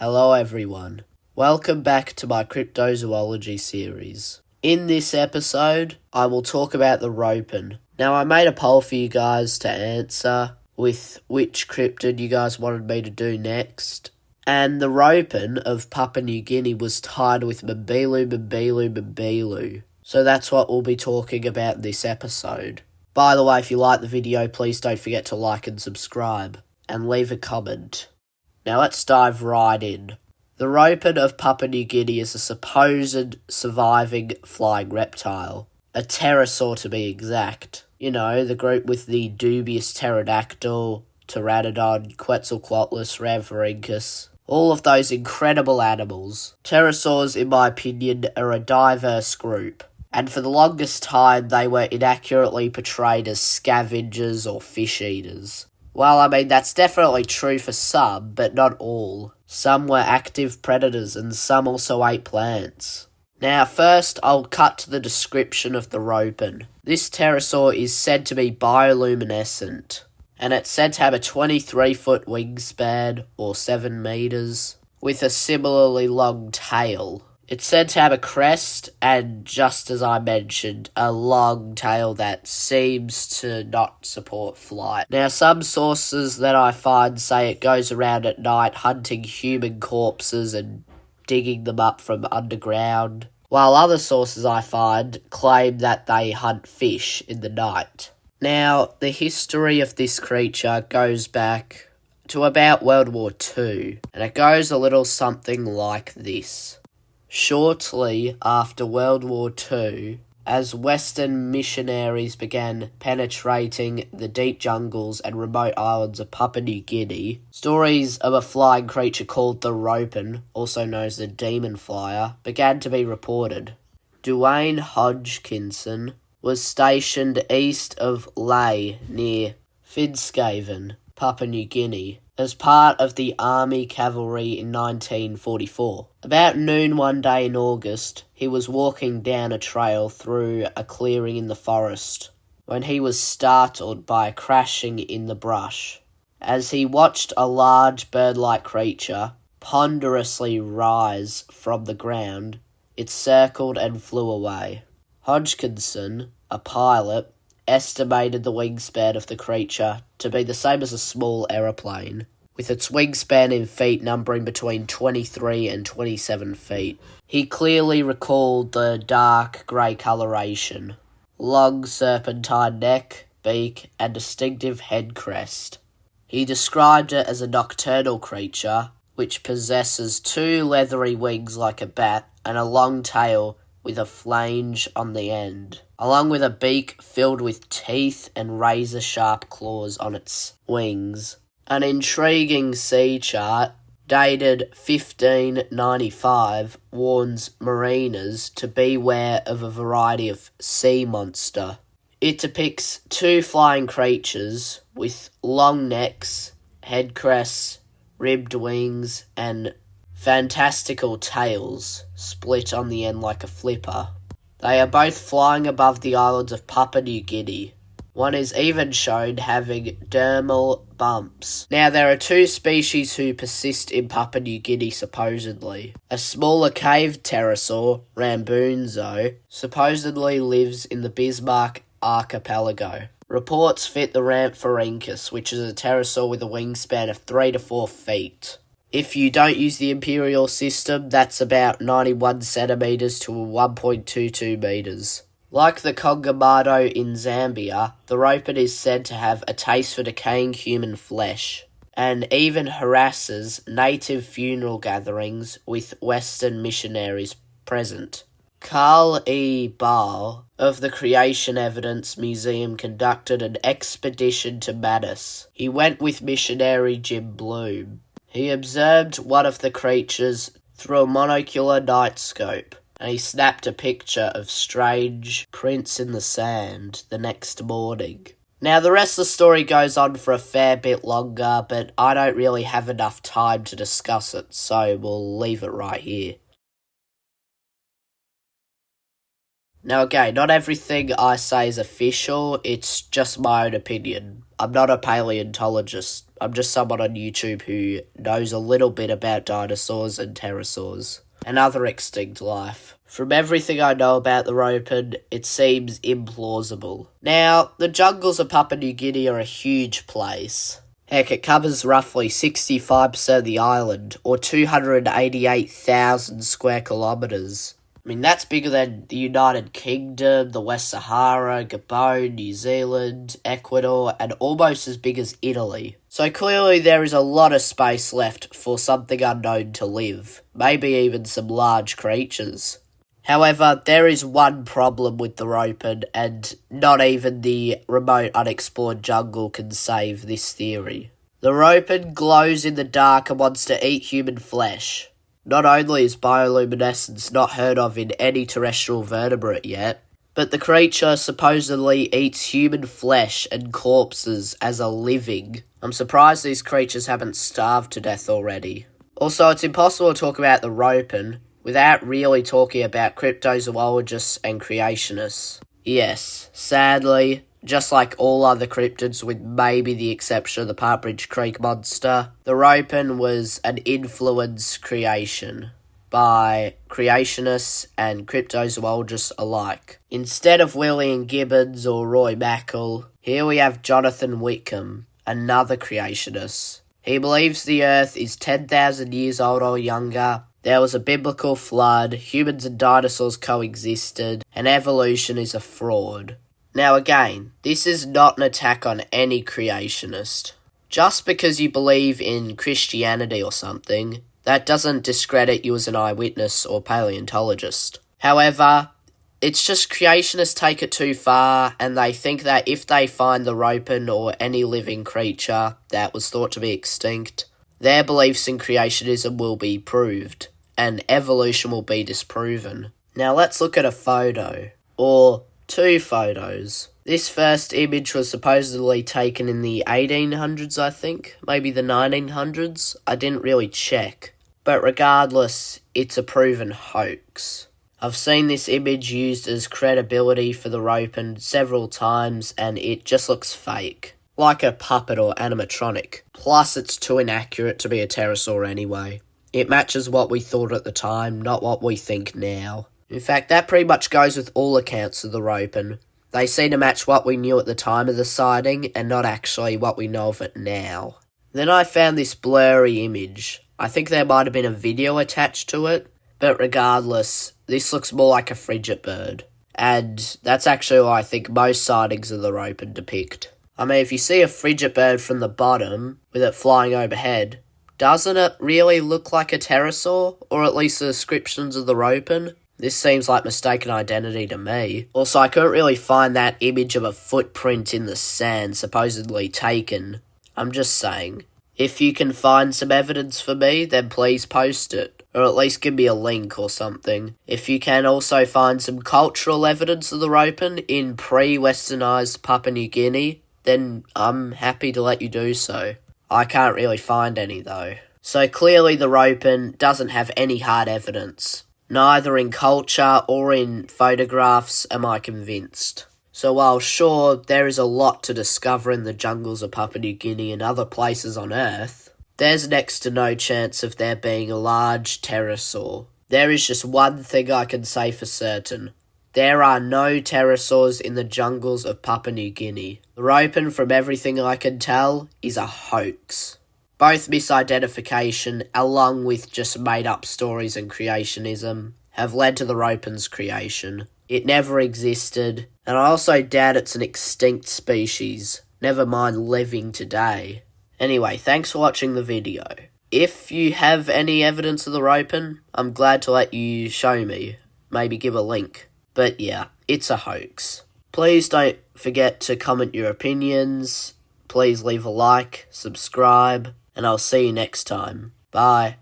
Hello everyone. Welcome back to my cryptozoology series. In this episode, I will talk about the Ropen. Now, I made a poll for you guys to answer with which cryptid you guys wanted me to do next. And the Ropen of Papua New Guinea was tied with Mbilu. So that's what we'll be talking about this episode. By the way, if you like the video, please don't forget to like and subscribe, and leave a comment. Now let's dive right in. The Ropen of Papua New Guinea is a supposed surviving flying reptile. A pterosaur to be exact. You know, the group with the dubious pterodactyl, pteranodon, Quetzalcoatlus, Rhamphorhynchus. All of those incredible animals. Pterosaurs, in my opinion, are a diverse group. And for the longest time, they were inaccurately portrayed as scavengers or fish eaters. Well, I mean, that's definitely true for some, but not all. Some were active predators and some also ate plants. Now, first, I'll cut to the description of the Ropen. This pterosaur is said to be bioluminescent, and it's said to have a 23-foot wingspan, or 7 meters, with a similarly long tail. It's said to have a crest and, just as I mentioned, a long tail that seems to not support flight. Now, some sources that I find say it goes around at night hunting human corpses and digging them up from underground, while other sources I find claim that they hunt fish in the night. Now, the history of this creature goes back to about World War II, and it goes a little something like this. Shortly after World War II, as Western missionaries began penetrating the deep jungles and remote islands of Papua New Guinea, stories of a flying creature called the Ropen, also known as the demon flyer, began to be reported. Dwayne Hodgkinson was stationed east of Lae near Finskaven, Papua New Guinea, as part of the Army Cavalry in 1944. About noon one day in August, he was walking down a trail through a clearing in the forest when he was startled by a crashing in the brush. As he watched a large bird-like creature ponderously rise from the ground, it circled and flew away. Hodgkinson, a pilot, estimated the wingspan of the creature to be the same as a small aeroplane, with its wingspan in feet numbering between 23 and 27 feet. He clearly recalled the dark grey coloration, long serpentine neck, beak, and distinctive head crest. He described it as a nocturnal creature, which possesses 2 leathery wings like a bat and a long tail with a flange on the end, along with a beak filled with teeth and razor-sharp claws on its wings. An intriguing sea chart, dated 1595, warns mariners to beware of a variety of sea monster. It depicts 2 flying creatures with long necks, head crests, ribbed wings, and fantastical tails, split on the end like a flipper. They are both flying above the islands of Papua New Guinea. One is even shown having dermal bumps. Now, there are 2 species who persist in Papua New Guinea, supposedly. A smaller cave pterosaur, Rambunzo, supposedly lives in the Bismarck archipelago. Reports fit the Rhamphorhynchus, which is a pterosaur with a wingspan of 3 to 4 feet. If you don't use the imperial system, that's about 91 centimetres to 1.22 metres. Like the Kongamado in Zambia, the Ropen is said to have a taste for decaying human flesh, and even harasses native funeral gatherings with Western missionaries present. Carl E. Ball of the Creation Evidence Museum conducted an expedition to Manus. He went with missionary Jim Bloom. He observed one of the creatures through a monocular night scope, and he snapped a picture of strange prints in the sand the next morning. Now, the rest of the story goes on for a fair bit longer, but I don't really have enough time to discuss it, so we'll leave it right here. Now, again, not everything I say is official, it's just my own opinion. I'm not a paleontologist. I'm just someone on YouTube who knows a little bit about dinosaurs and pterosaurs and other extinct life. From everything I know about the Ropen, it seems implausible. Now, the jungles of Papua New Guinea are a huge place. Heck, it covers roughly 65% of the island, or 288,000 square kilometres. I mean, that's bigger than the United Kingdom, the West Sahara, Gabon, New Zealand, Ecuador, and almost as big as Italy. So clearly there is a lot of space left for something unknown to live, maybe even some large creatures. However, there is one problem with the Ropen, and not even the remote unexplored jungle can save this theory. The Ropen glows in the dark and wants to eat human flesh. Not only is bioluminescence not heard of in any terrestrial vertebrate yet, but the creature supposedly eats human flesh and corpses as a living. I'm surprised these creatures haven't starved to death already. Also, it's impossible to talk about the Ropen without really talking about cryptozoologists and creationists. Yes, sadly, just like all other cryptids with maybe the exception of the Partridge Creek monster, the Ropen was an influence creation by creationists and cryptozoologists alike. Instead of William Gibbons or Roy Mackall, here we have Jonathan Whitcomb, another creationist. He believes the Earth is 10,000 years old or younger. There was a biblical flood, humans and dinosaurs coexisted, and evolution is a fraud. Now again, this is not an attack on any creationist. Just because you believe in Christianity or something, that doesn't discredit you as an eyewitness or paleontologist. However, it's just creationists take it too far, and they think that if they find the Ropen or any living creature that was thought to be extinct, their beliefs in creationism will be proved, and evolution will be disproven. Now let's look at a photo, or two photos. This first image was supposedly taken in the 1800s, I think, maybe the 1900s. I didn't really check. But regardless, it's a proven hoax. I've seen this image used as credibility for the Ropen several times, and it just looks fake. Like a puppet or animatronic. Plus, it's too inaccurate to be a pterosaur anyway. It matches what we thought at the time, not what we think now. In fact, that pretty much goes with all accounts of the Ropen. They seem to match what we knew at the time of the sighting, and not actually what we know of it now. Then I found this blurry image. I think there might have been a video attached to it, but regardless, this looks more like a frigate bird. And that's actually what I think most sightings of the Ropen depict. I mean, if you see a frigate bird from the bottom, with it flying overhead, doesn't it really look like a pterosaur? Or at least the descriptions of the Ropen? This seems like mistaken identity to me. Also, I couldn't really find that image of a footprint in the sand supposedly taken. I'm just saying, if you can find some evidence for me, then please post it. Or at least give me a link or something. If you can also find some cultural evidence of the Ropen in pre-westernised Papua New Guinea, then I'm happy to let you do so. I can't really find any though. So clearly the Ropen doesn't have any hard evidence. Neither in culture or in photographs am I convinced. So while sure, there is a lot to discover in the jungles of Papua New Guinea and other places on Earth, there's next to no chance of there being a large pterosaur. There is just one thing I can say for certain. There are no pterosaurs in the jungles of Papua New Guinea. The Ropen, from everything I can tell, is a hoax. Both misidentification, along with just made-up stories and creationism, have led to the Ropen's creation. It never existed, and I also doubt it's an extinct species, never mind living today. Anyway, thanks for watching the video. If you have any evidence of the Ropen, I'm glad to let you show me, maybe give a link. But yeah, it's a hoax. Please don't forget to comment your opinions, please leave a like, subscribe, and I'll see you next time. Bye.